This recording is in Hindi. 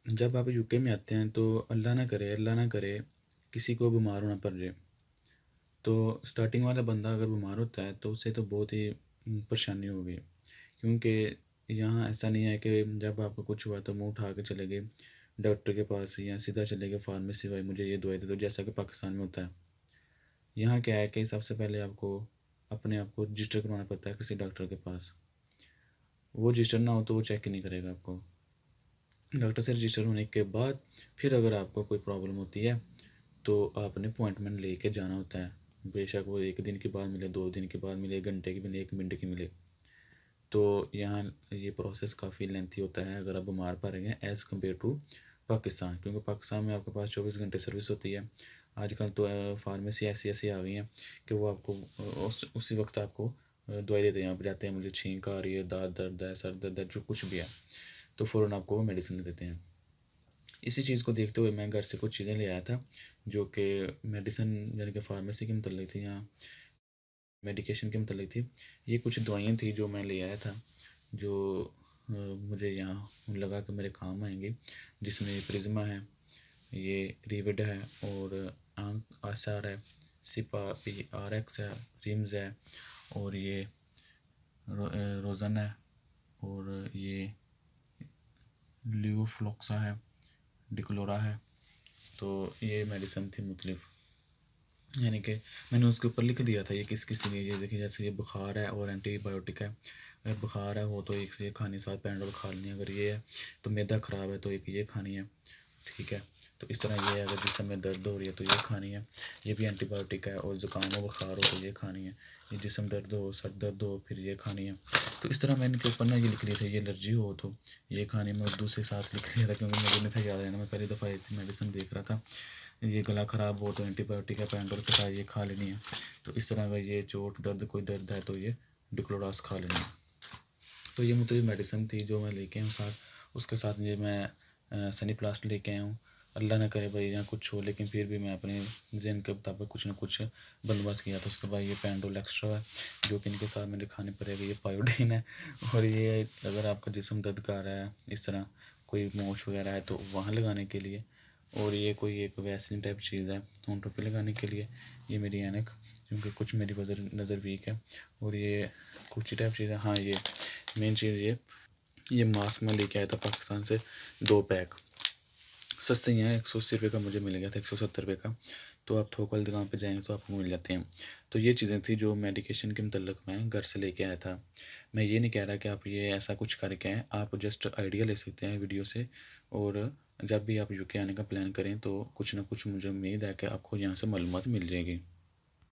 जब आप यूके में आते हैं तो अल्लाह ना करे किसी को बीमार होना पड़ जाए। तो स्टार्टिंग वाला बंदा अगर बीमार होता है तो उसे तो बहुत ही परेशानी होगी, क्योंकि यहाँ ऐसा नहीं है कि जब आपको कुछ हुआ तो मुँह उठा के चले गए डॉक्टर के पास या सीधा चले गए फार्मेसी भाई मुझे ये दवाई दे दो, जैसा कि पाकिस्तान में होता है। यहाँ क्या है कि सबसे पहले आपको अपने आप को रजिस्टर करवाना पड़ता है किसी डॉक्टर के पास। वो रजिस्टर ना हो तो वो चेक ही नहीं करेगा आपको। डॉक्टर से रजिस्टर होने के बाद फिर अगर आपको कोई प्रॉब्लम होती है तो आपने अपॉइंटमेंट लेके जाना होता है। बेशक वो 1 दिन के बाद मिले, 2 दिन के बाद मिले, 1 घंटे की मिले, 1 मिनट की मिले। तो यहाँ ये प्रोसेस काफ़ी लेंथी होता है अगर आप बीमार पड़ रहे हैं एज़ कम्पेयर टू पाकिस्तान, क्योंकि पाकिस्तान में आपके पास 24 घंटे सर्विस होती है। आजकल तो फार्मेसी ऐसी आ गई हैं कि वो आपको उसी वक्त आपको दवाई देते हैं। आप जाते हैं मुझे छींक आ रही है, दाँत दर्द है, सर दर्द है, जो कुछ भी है, तो फ़ौरन आपको वो मेडिसिन दे देते हैं। इसी चीज़ को देखते हुए मैं घर से कुछ चीज़ें ले आया था जो कि मेडिसिन यानी कि फार्मेसी के मतलब थी या मेडिकेशन के मतलब थी। ये कुछ दवाइयाँ थी जो मैं ले आया था, जो मुझे यहाँ लगा कि मेरे काम आएंगी, जिसमें प्रिज्मा है, ये रिविड है, और आंक आसार है, सिपा पी आर एक्स है, रिम्स है, और ये रोज़न है, और ये लियोफ्लोक्सा है, डिक्लोरा है। तो ये मेडिसिन थी मुख्तलिफ, यानी कि मैंने उसके ऊपर लिख दिया था ये किस किस लिए। ये देखिए जैसे ये बुखार है और एंटीबायोटिक है। अगर बुखार है वो तो एक से ये खानी, साथ पैराडोल खा लेनी है। अगर ये है तो मैदा ख़राब है तो एक ये खानी है, ठीक है। तो इस तरह ये है, अगर जिसम में दर्द हो रही है तो ये खानी है, ये भी एंटीबायोटिक है। और ज़ुकाम हो बुखार हो तो ये खानी है। ये जिसम दर्द हो, सर दर्द हो, फिर ये खानी है। तो इस तरह मैंने इनके ऊपर ना ये लिख लिए थे। ये एलर्जी हो तो ये खाने में उर्दू से साथ लिख लिया था, क्योंकि मुझे नहीं था याद रहना। मैं पहली दफ़ा ये मेडिसिन देख रहा था। ये गला ख़राब हो तो एंटीबायोटिक है, पैराडोल के साथ ये खा लेनी है। तो इस तरह अगर ये चोट दर्द कोई दर्द है तो ये डिक्लोरास खा लेनी है। तो ये मुझे मेडिसिन थी जो मैं लेके आया हूँ साथ। उसके साथ ये मैं सनी प्लास्ट लेके आया हूँ। अल्लाह ना करे भाई यहाँ कुछ हो, लेकिन फिर भी मैं अपने ज़हन के मुताबिक कुछ ना कुछ बंदोबस्त किया था। उसके बाद ये पैराडोल एक्स्ट्रा है जो कि इनके साथ मेरे खाने पड़ेगा। ये पायोडीन है। और ये अगर आपका जिस्म दर्द कर रहा है, इस तरह कोई मोच वगैरह है तो वहाँ लगाने के लिए। और ये कोई एक वैक्सीन टाइप चीज़ है होंठों पे लगाने के लिए। ये मेरी ऐनक, क्योंकि कुछ मेरी नज़र वीक है। और ये कुछ टाइप चीज़ है। हाँ, ये मेन चीज़ ये मास्क मैं लेके आया था पाकिस्तान से, 2 पैक। सस्ते ही हैं, 180 रुपये का मुझे मिल गया था, 170 रुपये का। तो आप थोक वाली दुकान पे जाएंगे तो आपको मिल जाते हैं। तो ये चीज़ें थी जो मेडिकेशन के मतलब मैं घर से लेके आया था। मैं ये नहीं कह रहा कि आप ये ऐसा कुछ करके आएँ, आप जस्ट आइडिया ले सकते हैं वीडियो से। और जब भी आप यूके आने का प्लान करें तो कुछ ना कुछ मुझे उम्मीद है कि आपको यहाँ से मालूमात मिल जाएगी।